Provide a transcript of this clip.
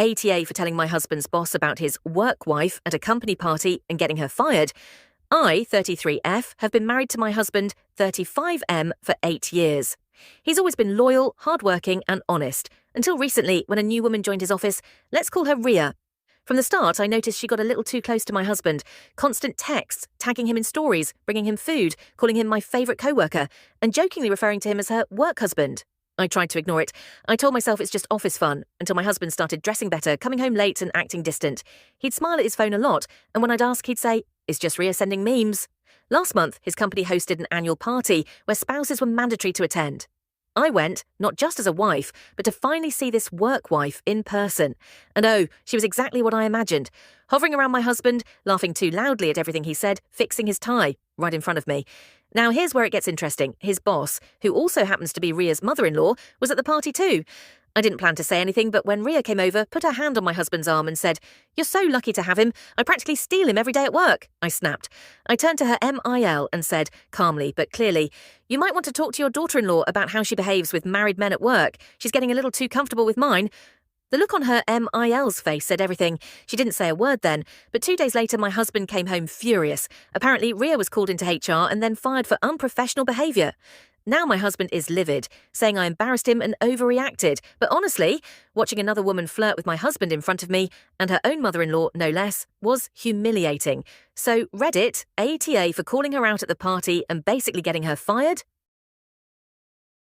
ATA for telling my husband's boss about his work wife at a company party and getting her fired. I, 33F, have been married to my husband, 35M, for 8 years. He's always been loyal, hardworking, and honest, until recently when a new woman joined his office. Let's call her Ria. From the start, I noticed she got a little too close to my husband. Constant texts, tagging him in stories, bringing him food, calling him my favourite co-worker, and jokingly referring to him as her work husband. I tried to ignore it. I told myself it's just office fun, until my husband started dressing better, coming home late and acting distant. He'd smile at his phone a lot, and when I'd ask, he'd say, "It's just Ria sending memes." Last month, his company hosted an annual party where spouses were mandatory to attend. I went, not just as a wife, but to finally see this work wife in person. And oh, she was exactly what I imagined. Hovering around my husband, laughing too loudly at everything he said, fixing his tie, right in front of me. Now here's where it gets interesting. His boss, who also happens to be Ria's mother-in-law, was at the party too. I didn't plan to say anything, but when Ria came over, put her hand on my husband's arm and said, "You're so lucky to have him. I practically steal him every day at work." I snapped. I turned to her MIL and said, calmly but clearly, "You might want to talk to your daughter-in-law about how she behaves with married men at work. She's getting a little too comfortable with mine." The look on her MIL's face said everything. She didn't say a word then, but 2 days later my husband came home furious. Apparently Ria was called into HR and then fired for unprofessional behaviour. Now my husband is livid, saying I embarrassed him and overreacted. But honestly, watching another woman flirt with my husband in front of me, and her own mother-in-law no less, was humiliating. So Reddit, ATA for calling her out at the party and basically getting her fired?